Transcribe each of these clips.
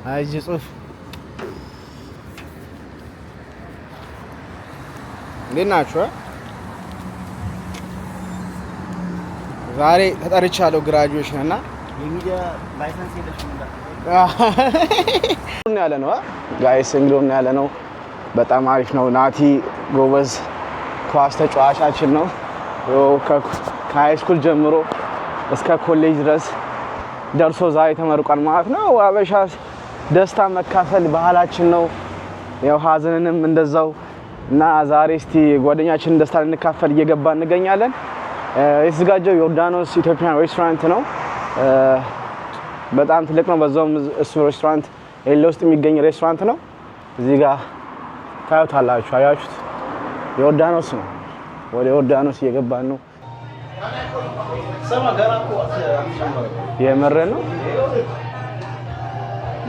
አይጂ ጽሁፍ እንዴት ናችሁ? ዛሬ ተጠርቻለሁ ግራጁዌሽን እና የሚዲያ ላይሰንስ የለሽም እንዴ? ያለ ነው ጋይስ እንግዲህ ያለ ነው። በጣም አሪፍ ነው። ናቲ ጎበዝ ኳስ ተጫዋቻችን ነው። ከሃይ ስኩል ጀምሮ እስከ ኮሌጅ ድረስ ደርሶ ዛሬ ተመርቋል ማለት ነው። አበሻ ደስታ መካፈል ባህላችን ነው። ያው ሀዘንንም እንደዛው እና ዛሬ እስቲ ጓደኛችንን ደስታ ልንካፈል እየገባን እንገኛለን። የተዘጋጀው ዮርዳኖስ ኢትዮጵያን ሬስቶራንት ነው። በጣም ትልቅ ነው። በዛውም እሱ ሬስቶራንት ኤሌ ውስጥ የሚገኝ ሬስቶራንት ነው። እዚህ ጋር ታዩታላችሁ። አያችሁት? ዮርዳኖስ ነው። ወደ ዮርዳኖስ እየገባን ነው። የመረ ነው።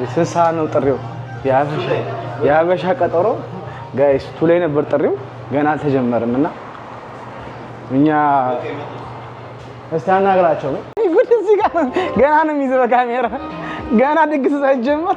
ስንት ሰዓት ነው ጥሪው? የሀበሻ ቀጠሮ ጋይስ ቱ ላይ ነበር ጥሪው፣ ገና አልተጀመረም እና እኛ እስቲ አናግራቸው ነው። ጉድ እዚህ ጋር ገና ነው የሚይዘው በካሜራ ገና ድግስ ሳይጀመር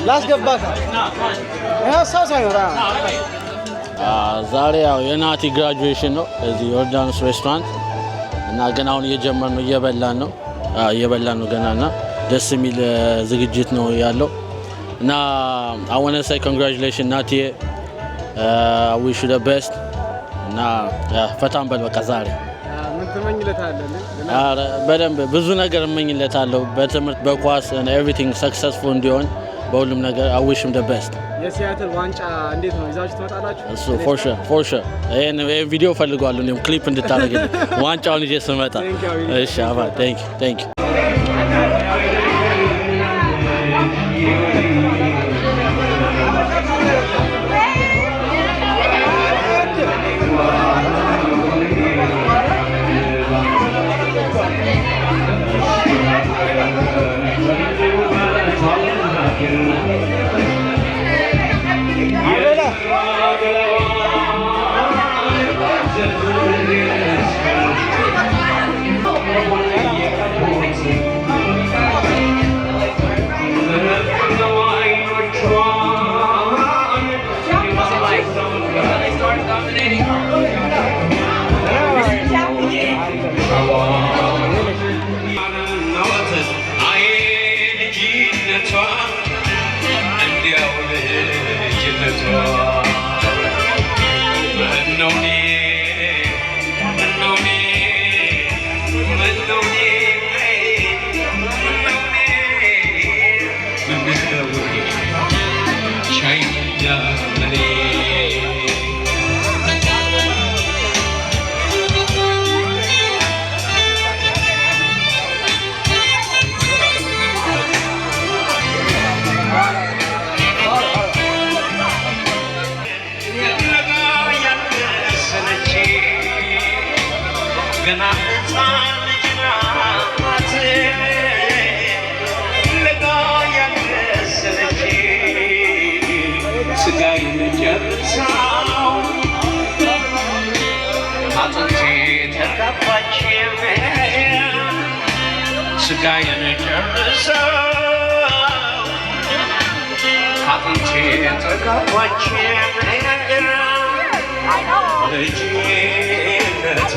ላስገባካ ዛሬ ያው የናቲ ግራጁዌሽን ነው እዚህ ዮርዳኖስ ሬስቶራንት እና ገና አሁን እየጀመርን ነው፣ እየበላን ነው ገናና ደስ የሚል ዝግጅት ነው ያለው እና I want to say congratulations ናቲ I wish you the best እና ፈታን በል በቃ ዛሬ ምን ትመኝለታለህ? በደንብ ብዙ ነገር እመኝለታለሁ በትምህርት በኳስ and everything successful እንዲሆን በሁሉም ነገር I wish him the best። የሲያትል ዋንጫ እንዴት ነው ይዛችሁ ትመጣላችሁ? እሱ for sure ይሄን ቪዲዮ ፈልጋለሁ እኔም ክሊፕ እንድታረግልኝ ዋንጫውን ይዤ ስመጣ። እሺ አባ thank you ስጋዬን ጨርሰው አጥንቴ ተጋባች ልጅነቷ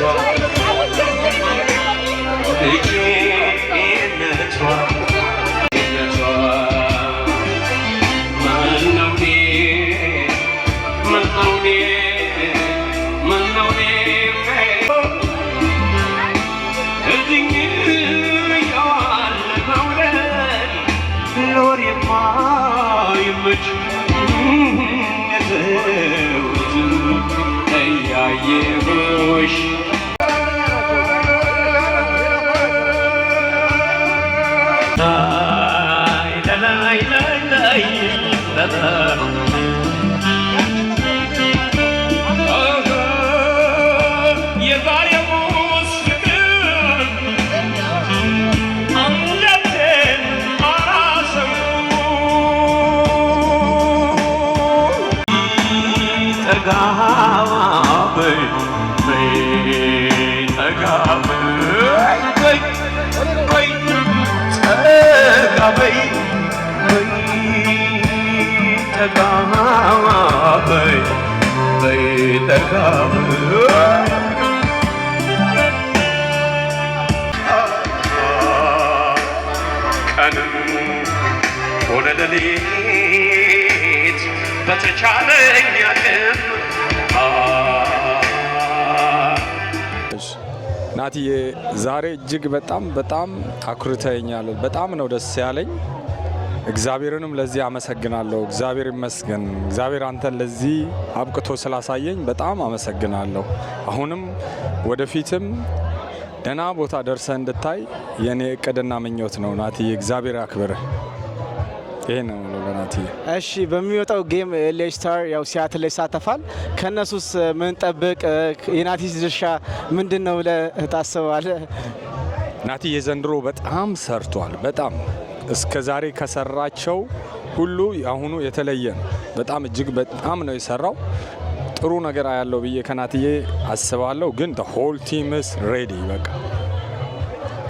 ናቲዬ ዛሬ እጅግ በጣም አኩርተኛል። በጣም ነው ደስ ያለኝ። እግዚአብሔርንም ለዚህ አመሰግናለሁ። እግዚአብሔር ይመስገን። እግዚአብሔር አንተን ለዚህ አብቅቶ ስላሳየኝ በጣም አመሰግናለሁ። አሁንም ወደፊትም ደህና ቦታ ደርሰህ እንድታይ የኔ እቅድና ምኞት ነው። ናቲዬ እግዚአብሔር ያክብርህ። ይሄ ነው ለናቲዬ። እሺ በሚወጣው ጌም ኤልኤ ስታር ያው ሲያትል ላይ ይሳተፋል። ከነሱስ ምን ጠብቅ? የናቲስ ድርሻ ምንድነው ብለህ ታስባለህ? ናቲዬ ዘንድሮ በጣም ሰርቷል። በጣም እስከ ዛሬ ከሰራቸው ሁሉ አሁኑ የተለየ ነው። በጣም እጅግ በጣም ነው የሰራው። ጥሩ ነገር ያለው ብዬ ከናቲዬ አስባለሁ። ግን the whole team is ready በቃ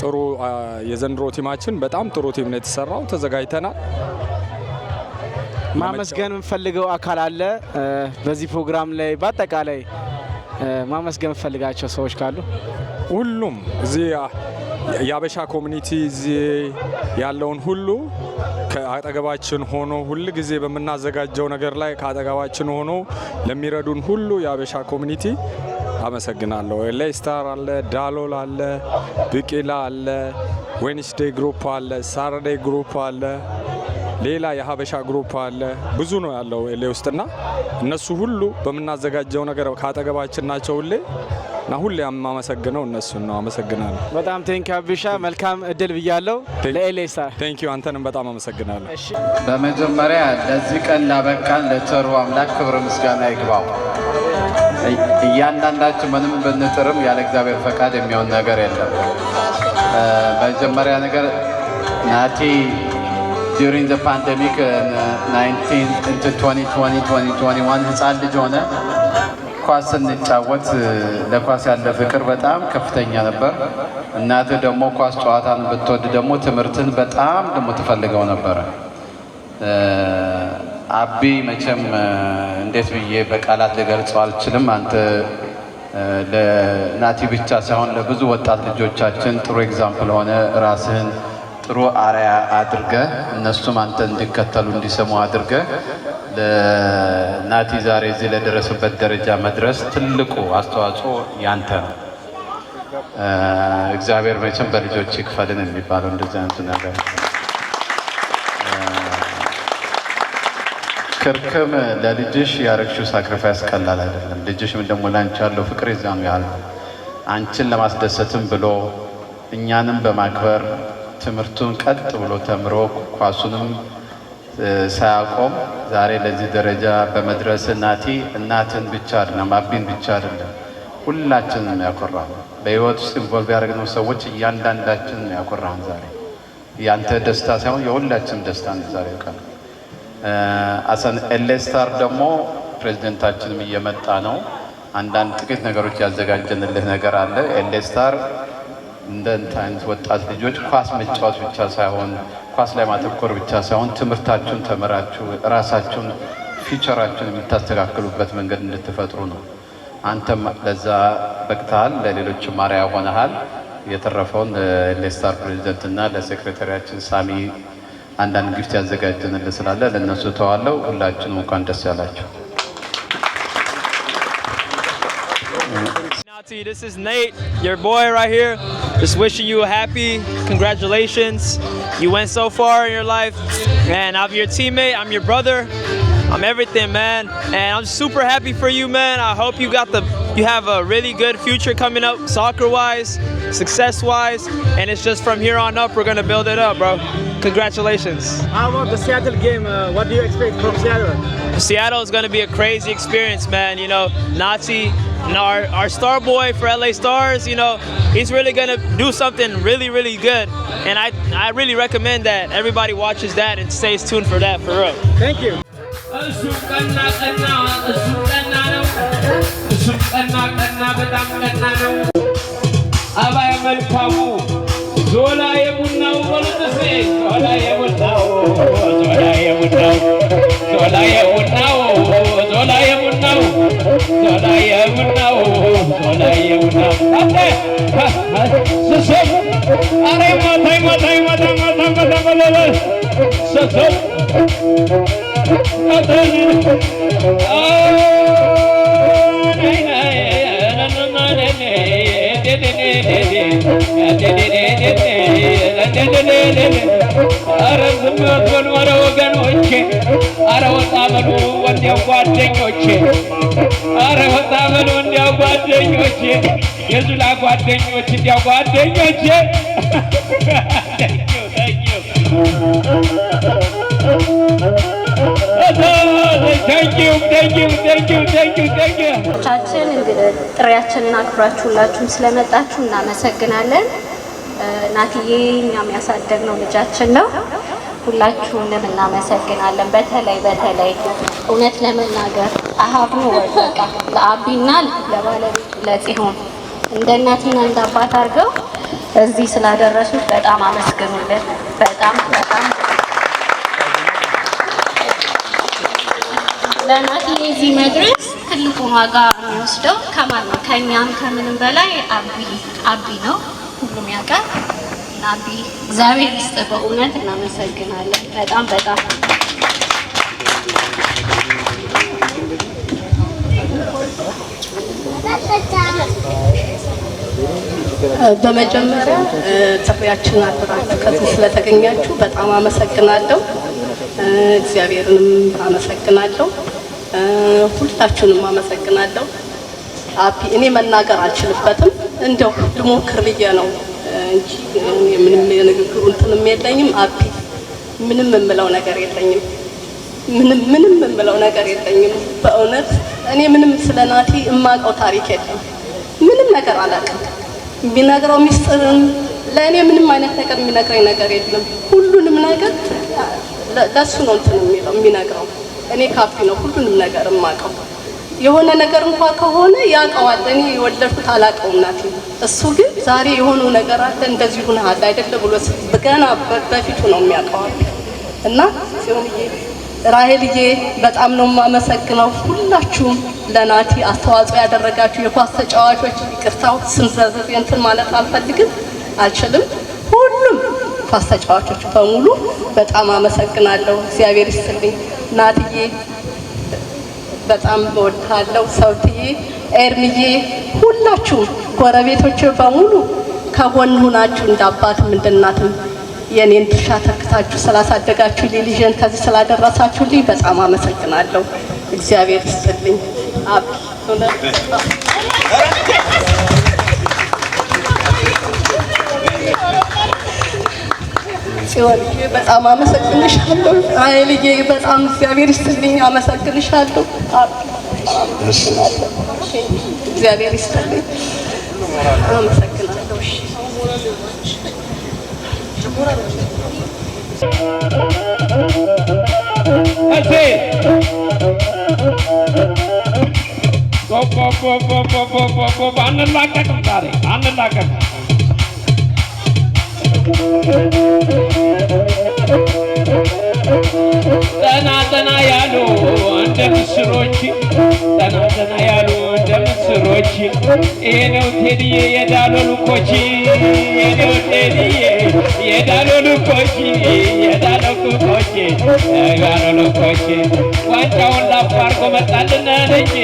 ጥሩ የዘንድሮ ቲማችን በጣም ጥሩ ቲም ነው የተሰራው። ተዘጋጅተናል። ማመስገን የምፈልገው አካል አለ በዚህ ፕሮግራም ላይ በአጠቃላይ ማመስገን የምፈልጋቸው ሰዎች ካሉ? ሁሉም እዚህ የአበሻ ኮሚኒቲ እዚህ ያለውን ሁሉ ከአጠገባችን ሆኖ ሁሉ ጊዜ በምናዘጋጀው ነገር ላይ ከአጠገባችን ሆኖ ለሚረዱን ሁሉ የአበሻ ኮሚኒቲ አመሰግናለሁ። ኤልኤ ስታር አለ፣ ዳሎል አለ፣ ቢቂላ አለ፣ ዌንስዴይ ግሩፕ አለ፣ ሳተርዴይ ግሩፕ አለ፣ ሌላ የሀበሻ ግሩፕ አለ። ብዙ ነው ያለው ኤልኤ ውስጥና እነሱ ሁሉ በምናዘጋጀው ነገር ካጠገባችን ናቸው ሁሌ እና ሁሌ የማመሰግነው እነሱን ነው። አመሰግናለሁ። በጣም ቴንኪው አብሻ። መልካም እድል ብያለሁ ለኤልኤ ስታር። ቴንኪው አንተንም በጣም አመሰግናለሁ። በመጀመሪያ ለዚህ ቀን ላበቃን ለቸሩ አምላክ ክብር ምስጋና ይግባው። እያንዳንዳችን ምንም ብንጥርም ያለ እግዚአብሔር ፈቃድ የሚሆን ነገር የለም። መጀመሪያ ነገር ናቲ during the pandemic 19 into 2020 2021 ህፃን ልጅ ሆነ ኳስ ስንጫወት ለኳስ ያለ ፍቅር በጣም ከፍተኛ ነበር። እናት ደግሞ ኳስ ጨዋታን ብትወድ ደግሞ ትምህርትን በጣም ደግሞ ትፈልገው ነበር። አቢ መቼም እንዴት ብዬ በቃላት ልገልጸው አልችልም። አንተ ለናቲ ብቻ ሳይሆን ለብዙ ወጣት ልጆቻችን ጥሩ ኤግዛምፕል ሆነ ራስህን ጥሩ አርአያ አድርገህ እነሱም አንተ እንዲከተሉ እንዲሰሙ አድርገህ ለናቲ ዛሬ እዚህ ለደረሰበት ደረጃ መድረስ ትልቁ አስተዋጽኦ ያንተ ነው። እግዚአብሔር መቼም በልጆች ይክፈልን የሚባለው እንደዚህ አይነት ነገር። ክርክም ለልጅሽ ያረግሽው ሳክሪፋይስ ቀላል አይደለም። ልጅሽም ደግሞ ላንቺ ያለው ፍቅር ይዛም ያህል አንቺን ለማስደሰትም ብሎ እኛንም በማክበር ትምህርቱን ቀጥ ብሎ ተምሮ ኳሱንም ሳያቆም ዛሬ ለዚህ ደረጃ በመድረስ ናቲ እናትን ብቻ አይደለም አቢን ብቻ አይደለም ሁላችንም ያኮራል። በህይወት ውስጥ ኢንቮልቭ ያደረግነው ሰዎች እያንዳንዳችን ያኮራን። ዛሬ ያንተ ደስታ ሳይሆን የሁላችንም ደስታ ነው ዛሬ ቀን። አሰን ኤልኤ ስታር ደግሞ ፕሬዝዳንታችንም እየመጣ ነው። አንዳንድ ጥቂት ነገሮች ያዘጋጀንልህ ነገር አለ። ኤልኤ ስታር እንደንተ አይነት ወጣት ልጆች ኳስ መጫወት ብቻ ሳይሆን ኳስ ላይ ማተኮር ብቻ ሳይሆን ትምህርታችሁን ተመራችሁ ራሳችሁን ፊቸራችሁን የምታስተካክሉበት መንገድ እንድትፈጥሩ ነው። አንተም ለዛ በቅተሃል፣ ለሌሎችም አርአያ ሆነሃል። የተረፈውን ለስታር ፕሬዚደንት እና ለሴክሬታሪያችን ሳሚ አንዳንድ ጊፍት ያዘጋጀንልን ስላለ ለነሱ ተዋለው። ሁላችንም እንኳን ደስ ያላችሁ። This is Nate, your boy right here. Just wishing you happy. Congratulations. You went so far in your life. Man, I'm your teammate. I'm your brother. I'm everything, man. And I'm super happy for you, man. I hope you have a really good future coming up soccer-wise, success-wise. And it's just from here on up, we're going to build it up, bro. Congratulations. How about the Seattle game? What do you expect from Seattle? Seattle is going to be a crazy experience, man. You know, Nazi, our star boy for LA Stars, you know, he's really going to do something really, really good. And I really recommend that everybody watches that and stays tuned for that, for real. Thank you. ዞላ የቡናው ወልጥሴ ዞላ የቡናው ዞላ የቡናው ዞላ የቡናው ዞላ የቡናው ዞላ የቡናው ዞላ የቡናው አተ ሰሰብ አሬ ማታይ ማታይ ማታይ ማታይ ማታይ ሰሰብ አተኒ አረ ዝም በሉ ወረ ወገኖቼ፣ አረ ወጣ በሉ ወንዲያው ጓደኞቼ፣ አረ ወጣ በሉ ወንዲያው ጓደኞቼ፣ የዙላ ጓደኞች እንዲያው ጓደኞቼ። ቻችን እንግዲህ ጥሪያችንን አክብራችሁ ሁላችሁም ስለመጣችሁ እናመሰግናለን። ናትዬ እኛም ያሳደግነው ልጃችን ነው። ሁላችሁንም እናመሰግናለን። በተለይ እውነት ለመናገር አሃብኑ ወጣ ለአቢና ለባለቤቱ ለጽዮን እንደ እናትና እንደ አባት አድርገው እዚህ ስላደረሱት በጣም አመስግኑልን። በጣም ለናትዬ እዚህ መድረስ ትልቁን ዋጋ የሚወስደው ከማን ነው? ከእኛም ከምንም በላይ አቢ ነው። ሁሉም ያውቃል። እና አቢ እግዚአብሔር ይስጥ። በእውነት እናመሰግናለን። በጣም በመጀመሪያ ጥሪያችንን አክብራችሁ ከዚህ ስለተገኛችሁ በጣም አመሰግናለሁ። እግዚአብሔርንም አመሰግናለሁ። ሁላችሁንም አመሰግናለሁ። አቢ እኔ መናገር አልችልበትም፣ እንደው ልሞክር ብዬ ነው እንጂ ምንም የንግግሩ እንትንም የለኝም። አቢ ምንም የምለው ነገር የለኝም። ምንም የምለው ነገር የለኝም። በእውነት እኔ ምንም ስለ ናቲ የማውቀው ታሪክ የለም። ምንም ነገር አላውቅም። የሚነግረው ሚስጥርም ለእኔ ምንም አይነት ነገር የሚነግረኝ ነገር የለም። ሁሉንም ነገር ለሱ ነው እንትን የሚነግረው። እኔ ካፒ ነው ሁሉንም ነገር የማውቀው። የሆነ ነገር እንኳን ከሆነ ያውቀዋል። እኔ የወለድኩት አላውቀውም ናቲ። እሱ ግን ዛሬ የሆነው ነገር አለ እንደዚህ ሆነሃል አይደለ ብሎ ገና በፊቱ ነው የሚያውቀው። እና ሲሆንዬ ራሄልዬ በጣም ነው የማመሰግነው። ሁላችሁም ለናቲ አስተዋጽኦ ያደረጋችሁ የኳስ ተጫዋቾች፣ ይቅርታው ስም ዘርዝሬ እንትን ማለት አልፈልግም አልችልም። ሁሉም ኳስ ተጫዋቾች በሙሉ በጣም አመሰግናለሁ። እግዚአብሔር ይስጥልኝ። ናትዬ በጣም እወድሃለሁ። ሰውትዬ፣ ኤርምዬ፣ ሁላችሁም ጎረቤቶች በሙሉ ከጎን ሆናችሁ እንደ አባትም እንደ እናትም የኔን ድርሻ ተክታችሁ ስላሳደጋችሁ ልጅን ከዚህ ስላደረሳችሁልኝ በጣም አመሰግናለሁ። እግዚአብሔር ይስጥልኝ። ጽዮንዬ በጣም አመሰግንሻለሁ። አይልዬ በጣም እግዚአብሔር ይስጥልኝ፣ አመሰግንሻለሁ። እግዚአብሔር ይስጥልኝ፣ አመሰግናለሁ። አንላቀቅም ዛሬ አንላቀቅም። ነው ቴዲዬ የዳሎሉ ኮቺ ነው ቴዲዬ የዳሎሉ ኮቺ የዳሎሉ ኮቺ የዳሎሉ ኮቺ ዋንጫውን ላፍ አድርጎ መጣልን እንጂ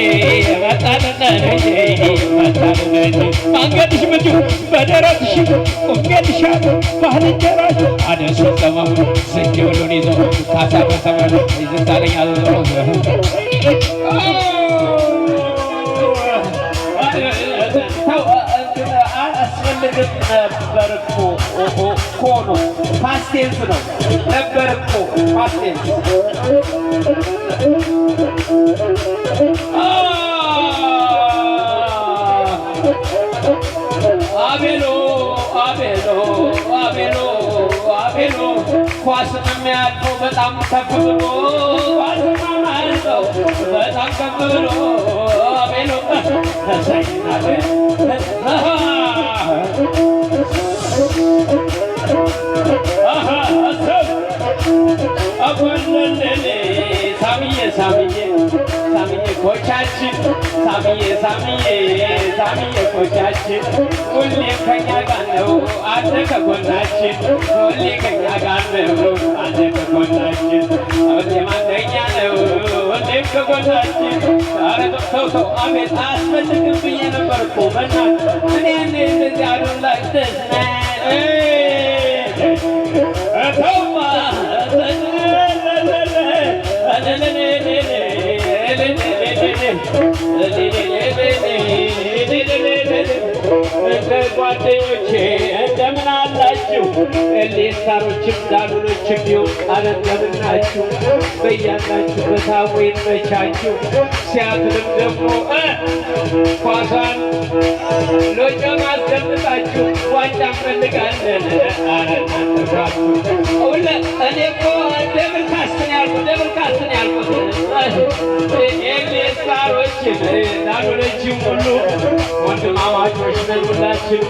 አንገትሽ ምቹ በደረትሽ ቁምጌልሻል ባህልንጀራሽ አደሱ ዘማሙ ስንጀውሉን ይዞ ካሳ በሰመኑ ይዝታለኝ አዘዞ አስፈልግም ነበር እኮ ነው ፓስቴንስ ነው ነበር እኮ ፓስቴንስ አቤሎ አቤሎ አቤሎ አቤሎ ኳስም የሚያልፈው በጣም ከፍ ብሎ ኳስም የሚያልፈው በጣም ከፍ ብሎ አቤሎ ተሰኝናለ አቆለለሌ ሳሚዬ ሳሚዬ ሳሚዬ ኮቻችን ሳሚዬ ሳሚዬ ሳሚዬ ኮቻችን ሁሌም ከኛ ጋር ነው አንተ ከጎናችን ሁሌ ከኛ ጋር ነው አንተ ከጎናችን ሁሌም አንደኛ ነው ሁሌም ከጎናችን ኧረ ተው ተው አቤት አያስፈልግም ብዬ ነበር እኮ በእናትህ እኔ እንደዚህ አሉ ላይ ተውማ ጓደኞቼ እንደምን አላችሁ? ሌስታሮችም ዳሉሎችም ቢሆን ቃል እንደምን ናችሁ? በያላችሁበት አቦ ይመቻችሁ። ሲያትልም ደግሞ ኳሷን ሎጮን አስደምጣችሁ ዋንጫ እንፈልጋለን። እኔ እኮ ደብል ካስትን ያልኩት ሌስታሮችም ዳሉሎችም ሁሉ ወንድማማቾች ነን ሁላችን።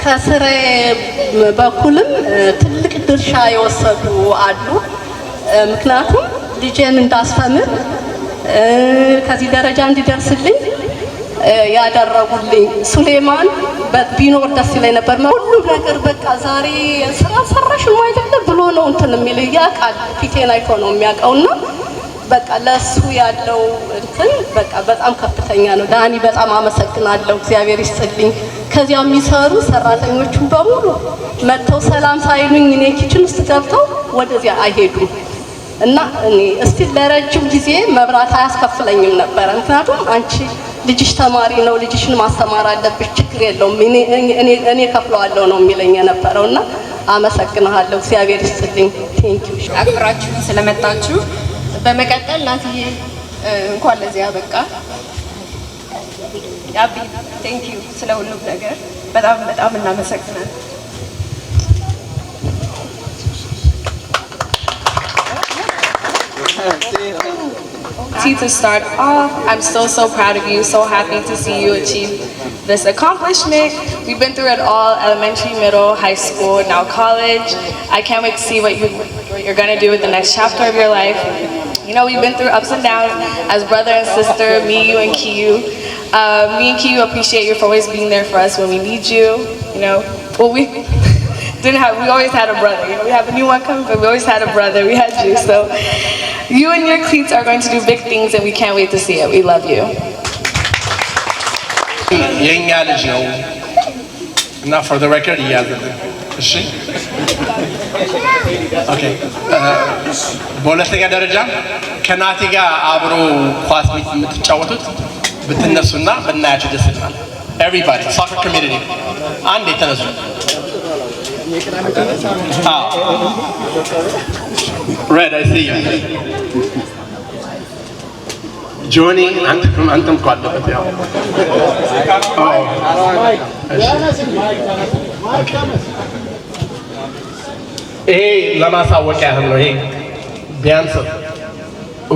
ከስሬ በኩልም ትልቅ ድርሻ የወሰዱ አሉ። ምክንያቱም ልጄን እንዳስፈምር ከዚህ ደረጃ እንዲደርስልኝ ያደረጉልኝ ሱሌማን ቢኖር ደስ ይለኝ ነበር። ሁሉም ነገር በቃ ዛሬ ስራ ሰራሽ ነው አይደለም ብሎ ነው እንትን የሚል ያውቃል። ፊቴን አይቶ ነው የሚያውቀውና በቃ ለሱ ያለው እንትን በቃ በጣም ከፍተኛ ነው። ዳኒ በጣም አመሰግናለሁ። እግዚአብሔር ይስጥልኝ። ከዚያ የሚሰሩ ሰራተኞቹ በሙሉ መጥተው ሰላም ሳይሉኝ እኔ ኪችን ውስጥ ገብተው ወደዚያ አይሄዱም እና እኔ እስቲ ለረጅም ጊዜ መብራት አያስከፍለኝም ነበር። ምክንያቱም አንቺ ልጅሽ ተማሪ ነው፣ ልጅሽን ማስተማር አለብሽ፣ ችግር የለውም እኔ ከፍለዋለሁ ነው የሚለኝ የነበረውና አመሰግናለሁ። እግዚአብሔር ይስጥልኝ። ቴንኪው አክብራችሁ ስለመጣችሁ። በመቀጠል ናትዬ እንኳን ለዚህ ያበቃ። ያቢ ቴንኪው ስለ ሁሉም ነገር በጣም በጣም እናመሰግናለን። To start off, I'm so proud of you, so happy to see you achieve this accomplishment. We've been through it all, elementary, middle, high school, now college. I can't wait to see what you're going to do with the next chapter of your life. You know, we've been through ups and downs as brother and sister, me, you, and Kiyu. Me and Kiyu appreciate you for always being there for us when we need you. You know, well, we always had a brother. You know, we have a new one coming, but we always had a brother. We had you, so you and your cleats are going to do big things, and we can't wait to see it. We love you. የኛ ልጅ ነው እና for the record እያዘልን እሺ ኦኬ በሁለተኛ ደረጃ ከናቲ ጋር አብሮ ኳስ የምትጫወቱት ብትነሱና ብናያችሁ ደስ ይላል። everybody soccer community አንድ የተነሱ red I see you ጆኒ አንተም እኮ አለበት ያው ይሄ ለማሳወቅ ያህል ነው። ይሄ ቢያንስ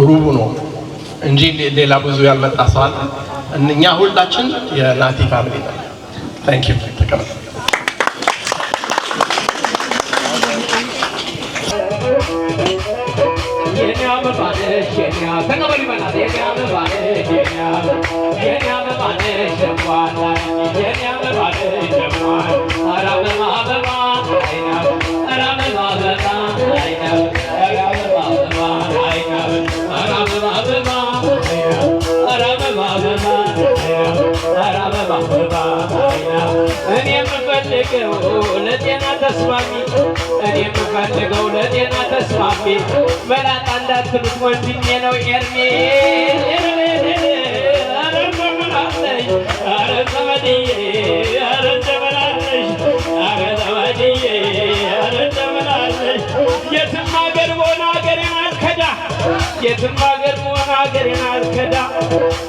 ሩቡ ነው እንጂ ሌላ ብዙ ያልመጣ ሰው አለ። እኛ ሁላችን የናቲ ፋሚሊ ነው። ታንክ ዩ ተቀበል ለጤና ተስማሚ እኔ የምፈልገው ለጤና ተስማሚ መላጣ እንዳትሉት ወንድሜ ነው ኤርሜ ኧረ ዘመድዬ ኧረ ዘመናለሽ ኧረ ዘመድዬ ኧረ ዘመናለሽ የትም ሀገር በሆነ ሀገሬን አልከዳ የትም ሀገር በሆነ ሀገሬን አልከዳ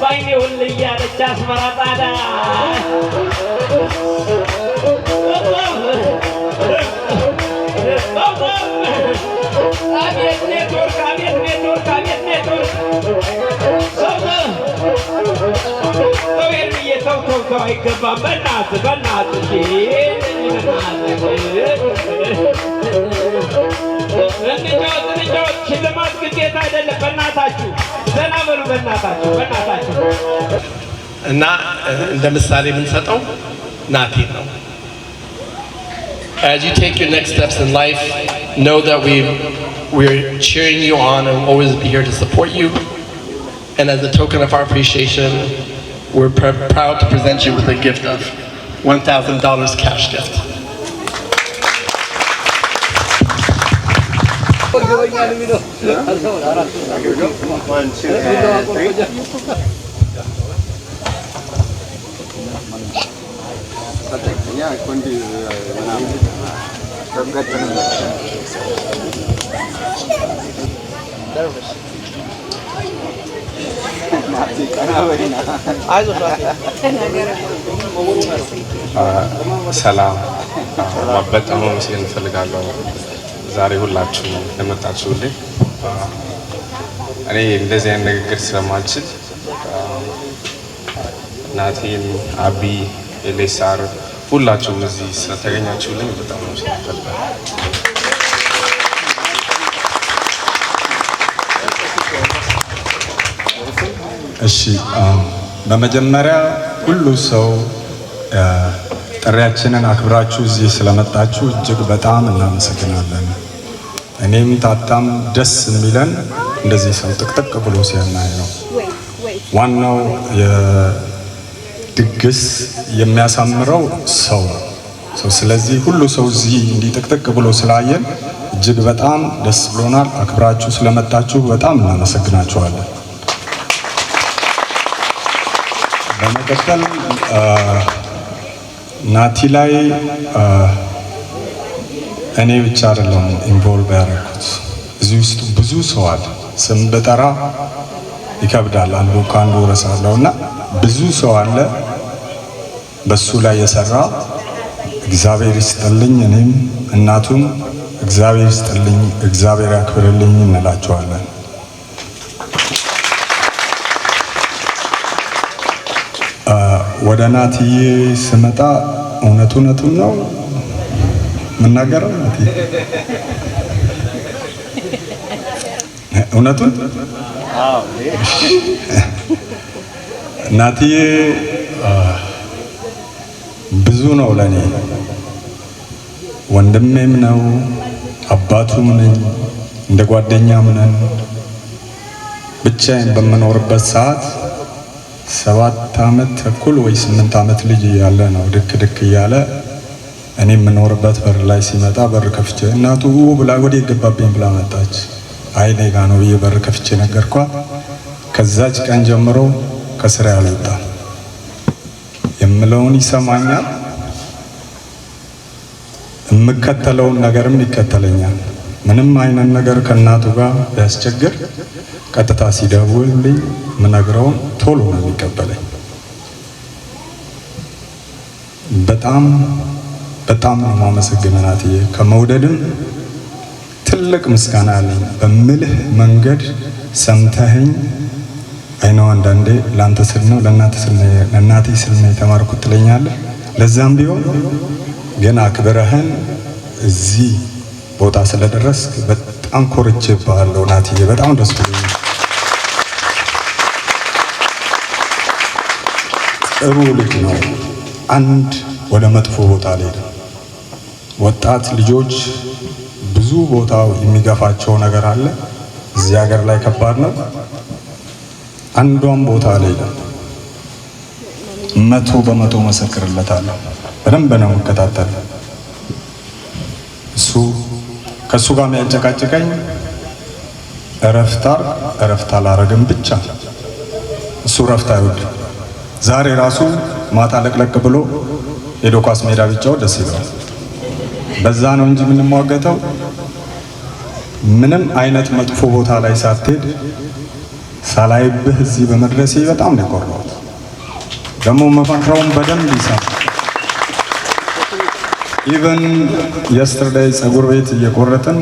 ባይኔ ሁል እያለች አስመራ ጣዳ አቤት ኔትወርክ አቤት ኔትወርክ አቤት ኔትወርክ ሰው ኤርምዬ ተው ተው ተው አይገባም በእናትህ በእናትህ እንጫወት ሽልማት ግዴታ አይደለም በእናታችሁ ዘና በሉ በእናታችሁ በእናታችሁ እና እንደ ምሳሌ የምንሰጠው ናቲን ነው። As you take your next steps in life, know that we're cheering you on and will always be here to support you. And as a token of our appreciation, we're proud to present you with a gift of $1,000 cash gift. ሰላም በጣም መስገን እንፈልጋለሁ ዛሬ ሁላችሁ ለመጣችሁልኝ እኔ እንደዚህ አይነት ንግግር ስለማልችል ናቲን አቢ ኤሌሳር ሁላችሁም እዚህ ስለተገኛችሁልኝ በጣም መስገን እንፈልጋለሁ እሺ በመጀመሪያ ሁሉ ሰው ጥሪያችንን አክብራችሁ እዚህ ስለመጣችሁ እጅግ በጣም እናመሰግናለን። እኔም ታታም ደስ የሚለን እንደዚህ ሰው ጥቅጥቅ ብሎ ሲያናይ ነው። ዋናው የድግስ የሚያሳምረው ሰው ነው። ስለዚህ ሁሉ ሰው እዚህ እንዲህ ጥቅጥቅ ብሎ ስላየን እጅግ በጣም ደስ ብሎናል። አክብራችሁ ስለመጣችሁ በጣም እናመሰግናችኋለን። በመቀጠል ናቲ ላይ እኔ ብቻ አይደለም ኢንቮልቭ ያደረኩት እዚህ ውስጥ ብዙ ሰው አለ። ስም በጠራ ይከብዳል፣ አንዱ ካንዱ ረሳለውና ብዙ ሰው አለ በሱ ላይ የሰራ እግዚአብሔር ይስጥልኝ። እኔም እናቱም እግዚአብሔር ይስጥልኝ፣ እግዚአብሔር ያክብርልኝ እንላቸዋለን። ወደ ናቲዬ ስመጣ እውነቱን ነው መናገረው። እውነቱን ናቲዬ ብዙ ነው ለኔ፣ ወንድሜም ነው፣ አባቱም ነኝ፣ እንደ ጓደኛም ነን። ብቻዬን በምኖርበት ሰዓት 7 ዓመት ተኩል ወይ 8 ዓመት ልጅ ያለ ነው ድክ ድክ እያለ እኔ የምኖርበት በር ላይ ሲመጣ በር ከፍቼ እናቱ ብላ ወደ ገባብኝ ብላ መጣች። አይኔ ጋ ነው ብዬ በር ከፍቼ ነገርኳት። ከዛች ቀን ጀምሮ ከስራ ያልወጣ የምለውን ይሰማኛል፣ የምከተለውን ነገርም ይከተለኛል። ምንም አይነት ነገር ከእናቱ ጋር ቢያስቸግር ቀጥታ ሲደውልልኝ ምነግረውን ቶሎ ነው የሚቀበለኝ። በጣም በጣም ነው የማመሰግነው ናትዬ። ከመውደድም ትልቅ ምስጋና አለኝ። በምልህ መንገድ ሰምተኸኝ አይነው አንዳንዴ ላንተ ስል ነው ለእናቴ ስል ነው የተማርኩት ትለኛለህ። ለዛም ቢሆን ግን አክብረህን እዚህ ቦታ ስለደረስክ በጣም ኮርቼብሃለሁ ናትዬ። በጣም ደስ ብሎኛል። ጥሩ ልጅ ነው። አንድ ወደ መጥፎ ቦታ ሄደ። ወጣት ልጆች ብዙ ቦታው የሚገፋቸው ነገር አለ። እዚህ ሀገር ላይ ከባድ ነው። አንዷም ቦታ ላይ 100% መሰክርለታለሁ። በደንብ ነው መከታተል። ከሱ ጋር የሚያጨቃጭቀኝ እረፍት አላረግም ብቻ። እሱ እረፍት አይወድም። ዛሬ ራሱ ማታ ለቅለቅ ብሎ ሄዶ ኳስ ሜዳ ቢጫወት ደስ ይለዋል። በዛ ነው እንጂ የምንሟገተው። ምንም አይነት መጥፎ ቦታ ላይ ሳትሄድ ሳላይብህ እዚህ በመድረሴ በጣም ነው የኮራሁት። ደግሞ መፈንራውን በደንብ ይሰማል። ኢቨን የስተርዴይ ፀጉር ቤት እየቆረጥን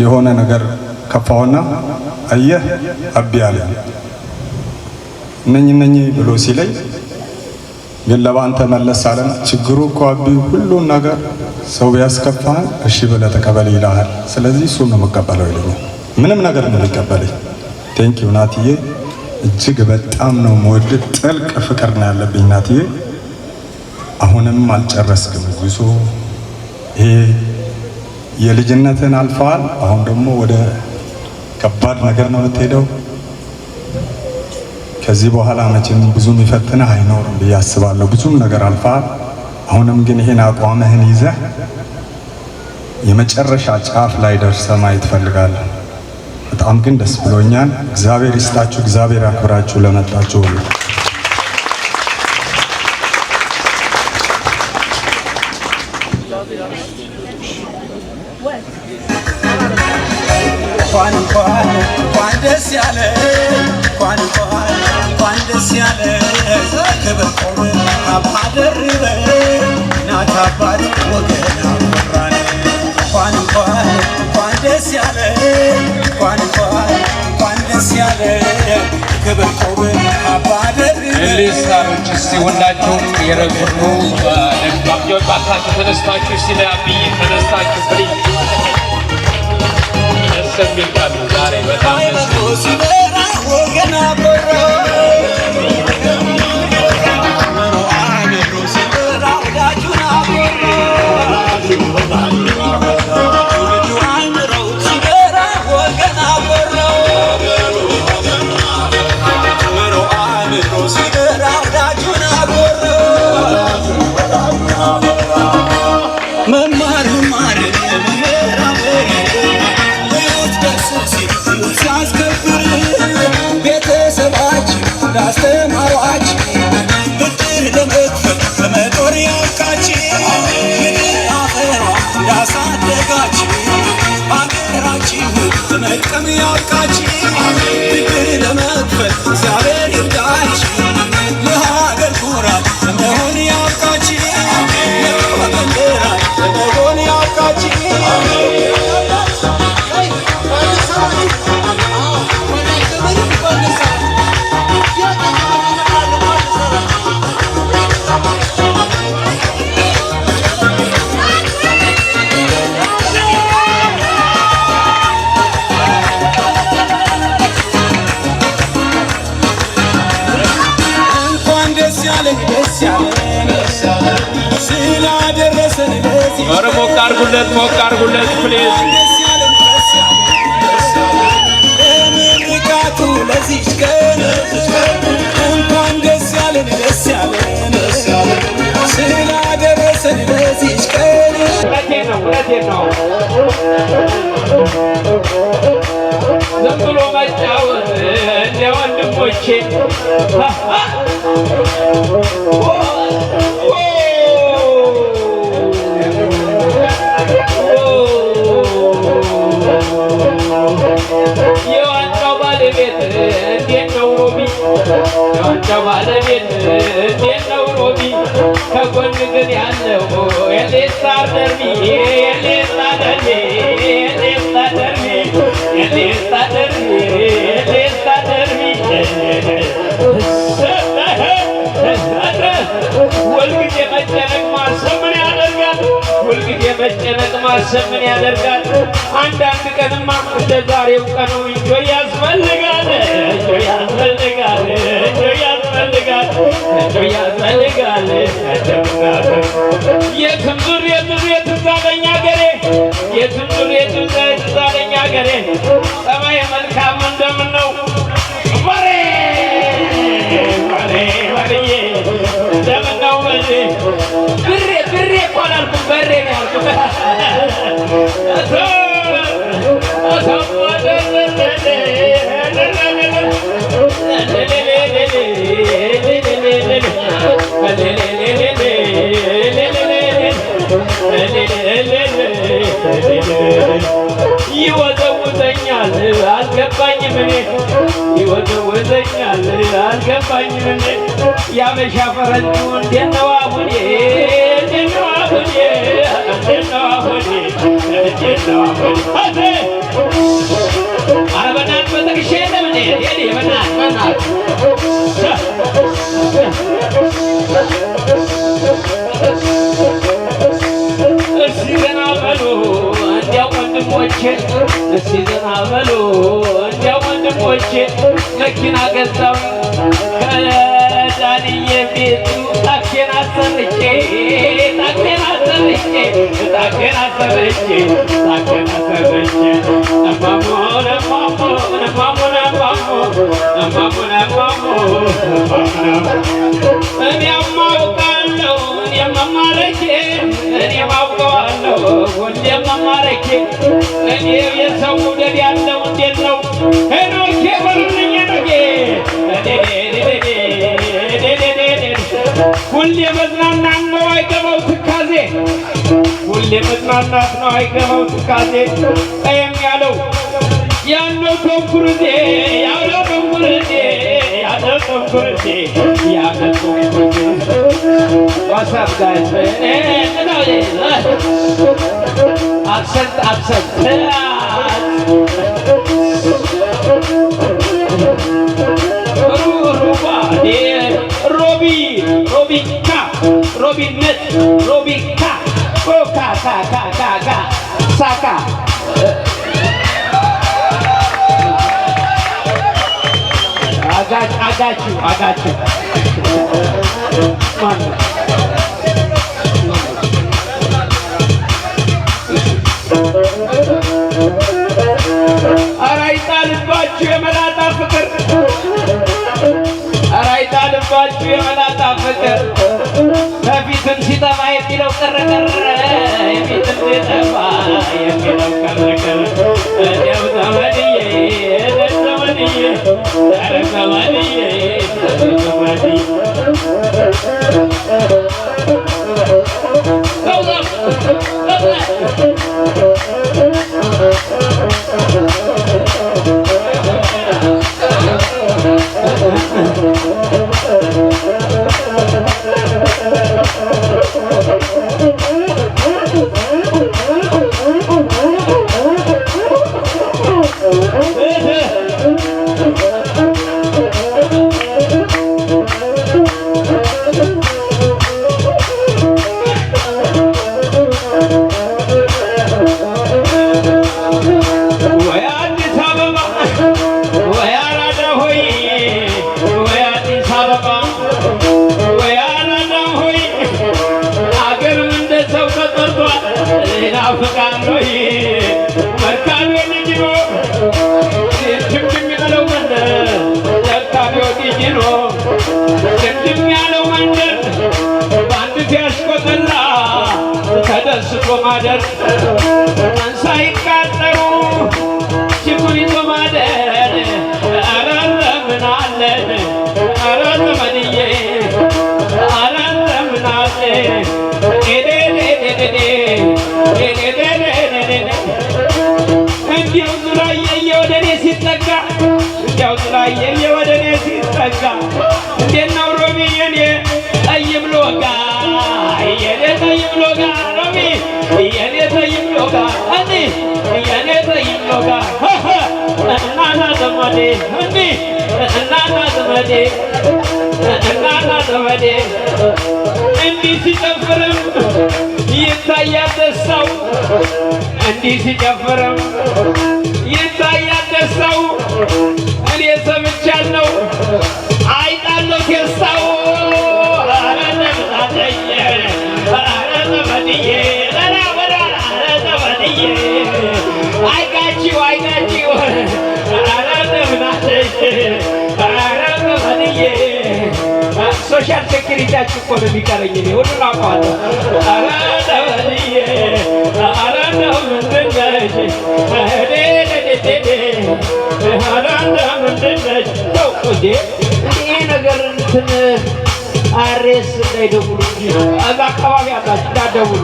የሆነ ነገር ከፋውና አየህ አቢ አለ እነኚህ ብሎ ሲለኝ ግን ለባንተ መለስ አለ። ችግሩ እኮ አቢ ሁሉን ነገር ሰው ቢያስከፋህ እሺ ብለህ ተቀበል ይልሃል። ስለዚህ እሱን ነው መቀበለው ይለኛል። ምንም ነገር ነው የሚቀበለኝ። ቴንኪው ናትዬ፣ እጅግ በጣም ነው የምወድ። ጥልቅ ፍቅር ነው ያለብኝ ናትዬ። አሁንም አልጨረስክም ጉዞ። ይሄ የልጅነትን አልፈዋል። አሁን ደግሞ ወደ ከባድ ነገር ነው የምትሄደው። ከዚህ በኋላ መቼም ብዙ የሚፈትንህ አይኖርም ብዬ አስባለሁ። ብዙም ነገር አልፈዋል። አሁንም ግን ይሄን አቋምህን ይዘህ የመጨረሻ ጫፍ ላይ ደርሰህ ማየት እፈልጋለሁ። በጣም ግን ደስ ብሎኛል። እግዚአብሔር ይስጣችሁ፣ እግዚአብሔር ያክብራችሁ ለመጣችሁ ሁሉ። እንኳን ደስ ያለ እንኳን ደስ ያለ ክብር ቆመ አባ ደርበ እናት አባት ወገን አፈራን። እንኳን ደስ ያለ እንኳን ደስ ያለ ክብር ቆመ አባ ደርበ። ልሳኖች እስቲ ሁላችሁም የረጉኑ ለባጆች ባካችሁ ተነስታችሁ እስቲ ለአብይ ተነስታችሁ ፍሪ የሚባሉ ዛሬ በጣም ሲበራ ወገን አበራ ሲበራ ወዳጁን አበራ ሲበራ ወገን አበራ ሲበራ ወዳጁን አበራ መማር ሲያስከብር ቤተሰባችን ላስተማሯች ብድር ለመክፈል በመጦር ያውቃችን ምድር አፈሯ እንዳሳደጋችን ሀገራችን በመጥቀም ያውቃችን ብድር ለመክፈል እግዚአብሔር ይርዳችን ለሀገር ኩራት ለመሆን ያውቃችን ለወገን ደራሽ ለመሆን ያውቃችን ስላደረሰን ለዚህ ሞቅ አድርጉለት ፕሊዝ። ምርቃቱ ለዚህ ቀን እንኳን ደስ ያለን ስላደረሰን ለዚህ ቀን። እውነቴን ነው። ዝም ብሎ መጫወት እንደ ወንድሞቼ የዋንጫው ባለቤት እንዴት ነው ሮቢ? የዋንጫው ባለቤት እንዴት ነው ሮቢ? ከጎን ግን ያለው የሌሳር ደርቢ ወልግዜ መጨነቅ ማሰብ ምን ያደርጋል? ሁልጊዜ መጨነቅ ማሰብ ምን ያደርጋል? አንዳንድ ቀንማ እንደ ዛሬው ቀኑ እንጆይ ያስፈልጋል። ያስፈልጋል የትም ዙር ትዛለኝ አገሬ የትም ዙር ትዛለኝ አገሬ ጠባይ መልካም እንደምነው ወሬ ወሬ ወሬዬ እንደምነው ብሬ ቆላልኩ በሬ ነው ይወዘውዘኛል አልገባኝም እኔ ይወዘውዘኛል አልገባኝም እኔ ያበሻ ፈረንጁ እንዴት ነው አሁኔ እንዴት ነው አሁኔ እንዴት ነው አሁኔ እንዴት ነው አሁኔ ኧረ በእናትህ በጠቅሼ የለም እኔ ሄዴ በእናትህ እስቲ ዘና በሉ እንዲያው ወንድሞቼ እስቲ ዘና በሉ እንዲያው ወንድሞቼ መኪና ገዛው ከዳንዬ ቤቱ ታክሲን አሰርቼ እኔም አውቃለሁ እኔም መማረኬ እኔም አውቀዋለሁ ሁሌም መማረኬ እኔ የሰው ውደድ ያለው እንዴት ነው ሄኖኬ በሉልኝ ሄኖኬ ሁሌ መዝናናት ነው አይገባው ትካዜ ሁሌ መዝናናት ነው አይገባው ትካዜ ቀየም ያለው ያለው ተንኩርዜ ያለው ተንኩርዜ ያለው ተንኩርዜ ያለው ተንኩርዜ What's up guys? Absent Robika Saka I got you. Come on. ልባችሁ የመላጣ ፍቅር አራይታ ልባችሁ የመላጣ ፍቅር ከፊትም ሲጠፋ የሚለው ቀረ የፊትም ሲጠፋ የሚለው ቀረ እንደው ዘመድዬ ኧረ ዘመድዬ ማደር ሳይቃጠሩ ችኩል ይዞ ማደር ኧረ ለምን አለን ኧረ ዘመድዬ ኧረ ለምን አለን እንዲያው ዙራየየ ወደ እኔ ሲጠጋ እንዲያው ዙራየየ ወደ እኔ ሲጠጋ እንዴት ነው ሮሚ የኔ ጠይም ሎጋ የኔ ጠይም ሎጋ ሮሚ የኔ ጠይም ሎጋ እንዲ የኔ ጠይም ሎጋ እናና ዘመዴ እንዲ እናና ዘመዴ እናና ዘመዴ እንዲህ ሲጨፍርም ይታያል ደስታው እንዲህ ሲጨፍርም ይታያል ደስታው እኔ ሰምቻለሁ አይጣለሁ ቴስታው ሶሻል ሴኩሪቲያችሁ እኮ ነው የሚቀረኝ እኔ ሁሉን አውቀዋለሁ። ኧረ ደበልዬ ኧረ እንደው ምንድን ነሽ ኧረ እንደው ምንድን ነሽ ተው እንዴ ይሄ ነገር እንትን አሬስ እንዳይደውሉ እንጂ እዛ አካባቢ አላችሁ እንዳትደውሉ።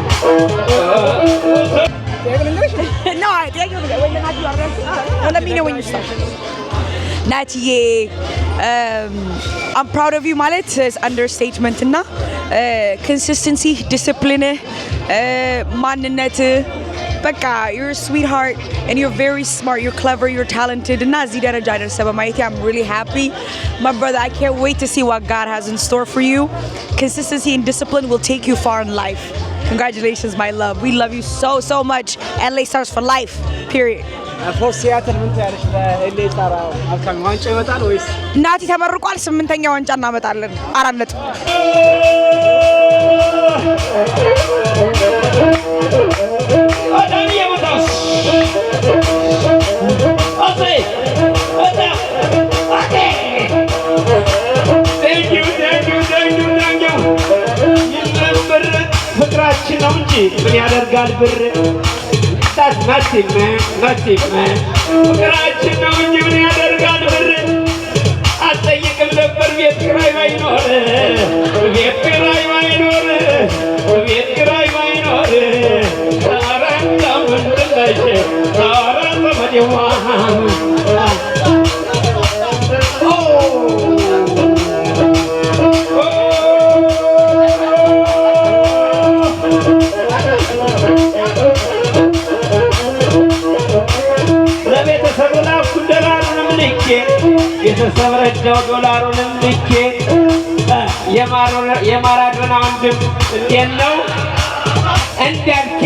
No, I think let me know when you start. Natiye, I'm proud of you. Malet is understatement na consistency, discipline, mannet. Baka, you're a sweetheart and you're very smart. You're clever. You're talented. And I'm really happy, my brother. I can't wait to see what God has in store for you. Consistency and discipline will take you far in life. Congratulations, my love. We love you so much. LA Stars for life. Period. For Seattle ምን ታያለሽ? ለኤልኤ ስታር አልካም ዋንጫ ይመጣል ወይስ ናቲ ተመርቋል? 8ኛ ዋንጫ እናመጣለን። 4 ነጥብ አዳኒ የመጣስ አሰይ አዳ አዴ thank you ይለምር ፍቅራችን ነው እንጂ ምን ያደርጋል ብር that's nothing man ፍቅራችን ነው እንጂ ምን ያደርጋል ብር አትጠይቅም ነበር ቤት ኪራይ ባይኖር ቤተሰብ ረዳው ዶላሩንም ልኬ የማራዶና ወንድም እንዴት ነው እንዳልኬ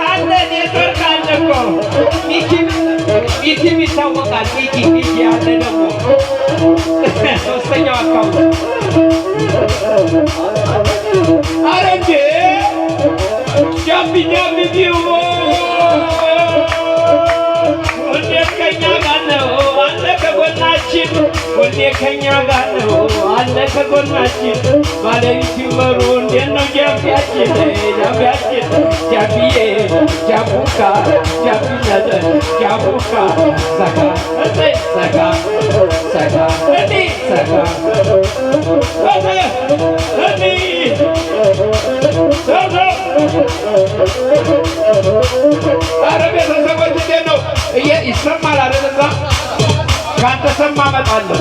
አለ ኔትወርክ አለ እኮ ሚኪም ይታወቃል። ሚኪ አለ ደግሞ ሶስተኛው አካውንት ኧረ እንዴ ጃቢ ቢው ሁሌ ከኛ ጋር ነው አለ ከጎናችን ባለቤት ይመሩ እንዴት ነው ጃቢያችን ጃቢዬ ጃቡካ ጃቢነተ ጃቡካ ሰጋ ሰጋ ሰጋ እኔ ሰጋ እኔ ሰጋ ኧረ ቤተሰቦች እንዴት ነው ይሰማል አይደል? እዛ ካልተሰማ እመጣለሁ።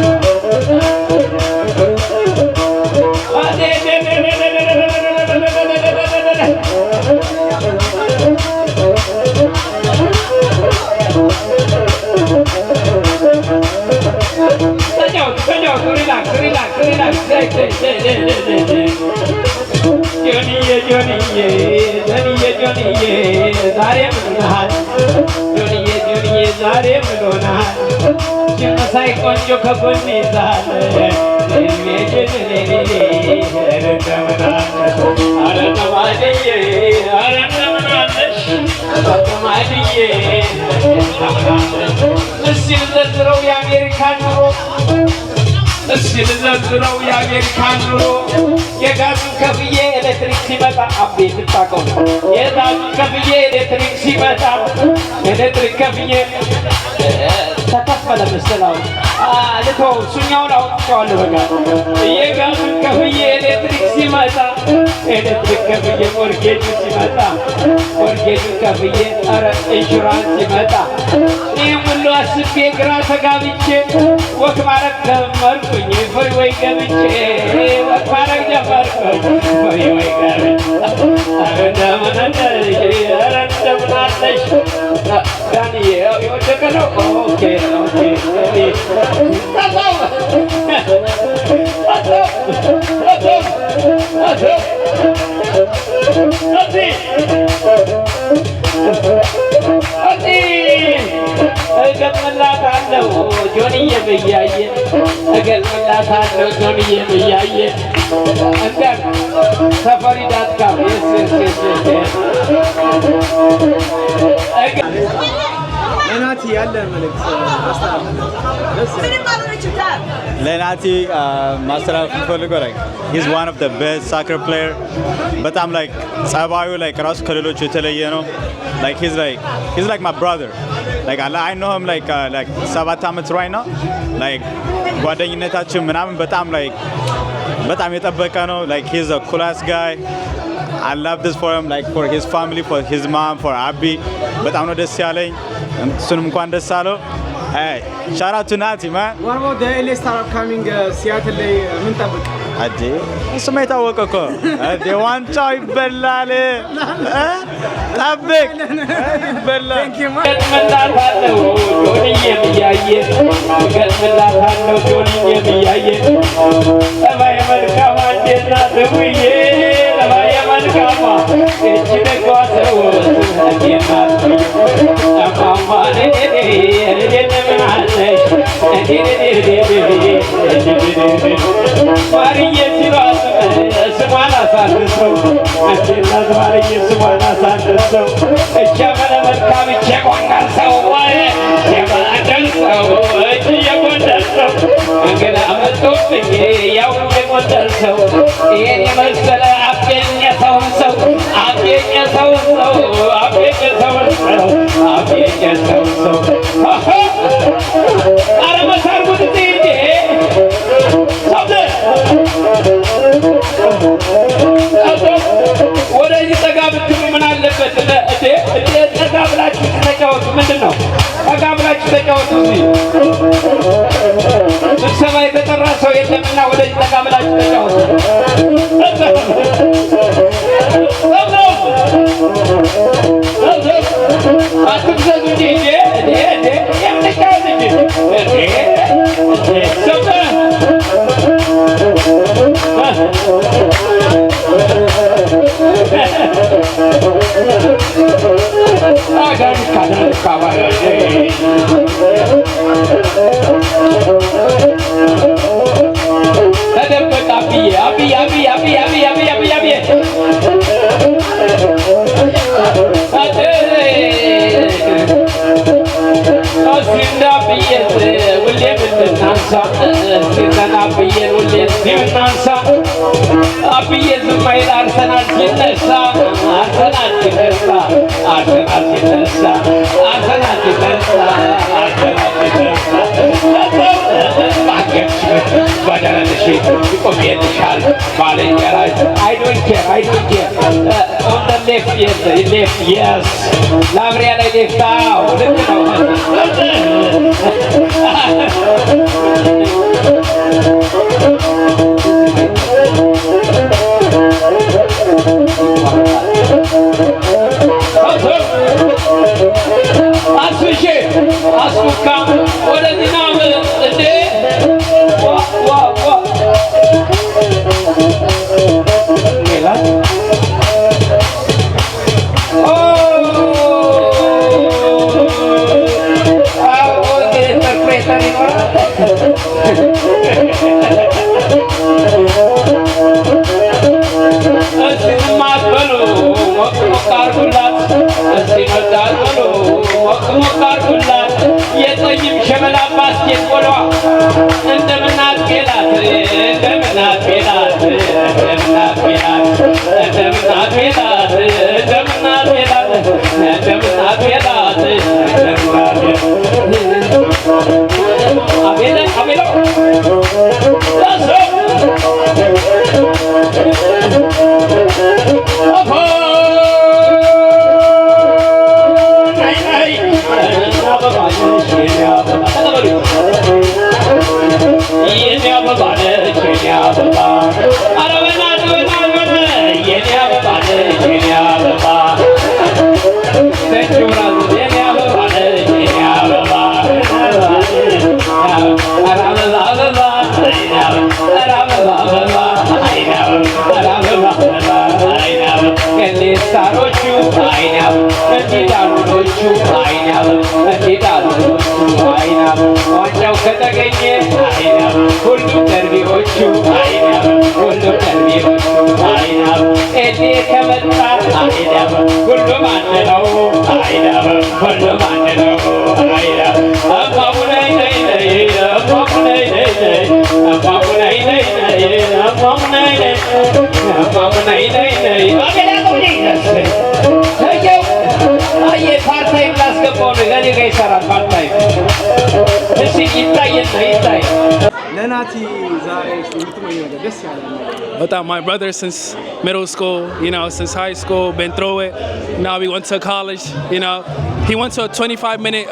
ዛሬ ምን ሆነሃል? መሳይ ቆንጆ ከጎን ይዛል እስኪ ልዘርዝረው የአሜሪካን ኑሮ የጋዙን ከፍዬ ኤሌክትሪክ ሲመጣ አቤት ልታቀው የጋዙን ከፍዬ ኤሌክትሪክ ሲመጣ ኤሌክትሪክ ከፍዬ ተከፈለ መሰላው ልተው እሱኛውን አውጥቼዋለሁ። በቃ የጋዙን ከፍዬ ኤሌክትሪክ ሲመጣ ኤሌክትሪክ ከፍዬ ሞርጌጁ ሲመጣ ሞርጌጁን ከፍዬ ኧረ ኢንሹራንስ ሲመጣ ይህም ሁሉ አስቤ ግራ ተጋብቼ ወክ ማረግ ጀመርኩኝ ፍሪዌይ ገብቼ ወክ ማረግ ጀመርኩኝ ፍሪዌይ ገብቼ እንደምን አለሽ ዳንዬ የወደቀ ነው። ኦኬ እገጥምላታለሁ ጆንዬ ብያየ እገጥምላታለሁ ጆንዬ ብያየ እንደ ሰፈሪ.com ለናቲ ያለ መልእክት ለናቲ ማስተላለፍ ፈልገው like he's one of the best soccer player በጣም like ጸባዩ like ራሱ ከሌሎች የተለየ ነው like he's like my brother like I know him like 7 ዓመት right now like ጓደኝነታችን ምናምን በጣም የጠበቀ ነው like he's a coolest guy I love this for him like for his family for his mom for Abby በጣም ነው ደስ ያለኝ እሱንም እንኳን ደስ አለው hey shout out to Nati man what about the LA Star upcoming Seattle ላይ ምን ጠብቅ አዲ እሱማ የታወቀ እኮ አዲ ዋንጫው ይበላል ጠብቅ ይበላል ገጥምላታለሁ ጆንዬ ብያየ ገጥምላታለሁ ጆንዬ ብያየ ሰማይ መልካም አንዴና ደውዬ ሰማይ መልካም እቺ ደግዋ ሰው አንዴና አማማኔ ምን አለሽ ማርዬ ሲሏት ስሟን አሳንሰው አንዴና ማርዬ ስሟን አሳንሰው እቻ መልካም እቻ ቆንዳል ሰው የማንደል ሰው እቺ የጎንደር ሰው እንግዳ መጥቶብኝ ያው የጎንደር ሰው ይሄን የመሰለ አብገኘ ሰው አብገኘ ሰው አብገኘ ሰው ኧረ መሳርጉት እንዴ ወደዚህ ጠጋ ብትሉ ምን አለበት እንዴ ጠጋ ብላችሁ ተጫወቱ ምንድን ነው ጠጋ ብላችሁ ተጫወቱ ስብሰባ የተጠራ ሰው የለምና ወደዚህ ጠጋ ብላችሁ ተጫወቱ አትብዘዙ እንጂ የምንጫወት እንጂ ተደበቅ አብዬ ዝም አይል አርሰናል ሲነሳ በደረትሽ ይቆምልሻል ባልንጀራሽ I don't care on the left yes ላብሪያ ላይ ሌፍት ልክ ነው አስቡካ ወደዚህ ና እንዴ የጠይም ሸበላ ባስኬት ቦሏ እንደምናት ቤላት ሳሮቹ አይናብ እንዲዳሉኖቹ አይናብ እንዲዳሉኖቹ አይናብ ዋንጫው ከተገኘ አይናብ ሁሉም ደርቢዎቹ አይናብ ሁሉም ደርቢዎቹ አይናብ ኤሌ ከመጣ አይናብ ሁሉም አንድ ነው አይናብ ሁሉም አንድ ነው አይናብ አባቡነይ ነይ ነይ አባቡነይ ነይ ነይ አባቡነይ ነይ ነይ አባቡነይ ነይ አባቡነይ ነይ ነይ አየ ፓርታይም ላስገባው ነው ለኔ ጋር ይሰራል ፓርታይም እሺ ይታየና ይታይ ለናቲ ዛሬ የምትመኘው ነገር ደስ ያለ Without my brother since middle school, you know, since high school, been through it. Now we went to college, you know. He went to a 25-minute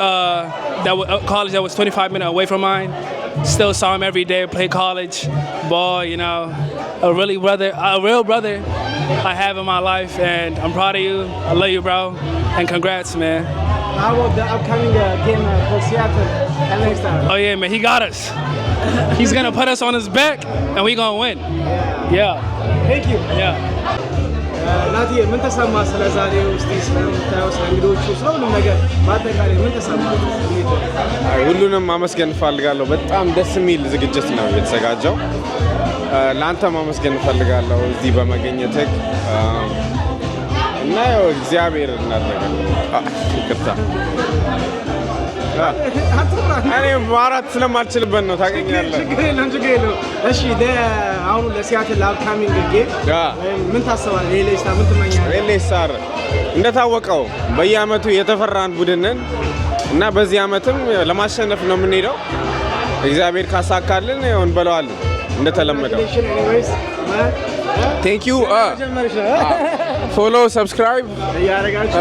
college that was 25 minutes away from mine. Still saw him every day, play college, ball, you know. A real brother I have in my life, and I'm proud of you. I love you, bro, and congrats, man. How about the upcoming game for Seattle LA Stars? Oh yeah, man, he got us. He's gonna put us on his back, and we gonna win. Yeah. Thank you. Yeah. ናቲ ምን ተሰማ ስለ ዛሬው እስቲ ስለምታየው ስለ እንግዶቹ ስለሁሉም ነገር በአጠቃላይ ምን ተሰማ? ሁሉንም ማመስገን እፈልጋለሁ። በጣም ደስ የሚል ዝግጅት ነው የተዘጋጀው። ለአንተ ማመስገን እፈልጋለሁ እዚህ በመገኘትህ እና ያው እግዚአብሔር እናደረገ ይቅርታ እኔ ማራት ስለማልችልበት ነው ታገኛለህ። ችግር የለውም። እሺ አሁን ለሲያትል አፕካሚንግ ጌም ምን ታስባለህ? ኤልኤ ስታር ምን ትመኛለህ? ኤልኤ ስታር እንደታወቀው በየአመቱ የተፈራን ቡድንን እና በዚህ አመትም ለማሸነፍ ነው የምንሄደው። እግዚአብሔር ካሳካልን እንበለዋለን እንደተለመደው። ቴንክ ዩ ፎሎ ሰብስክራይብ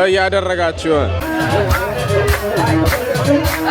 እያደረጋችሁ I'm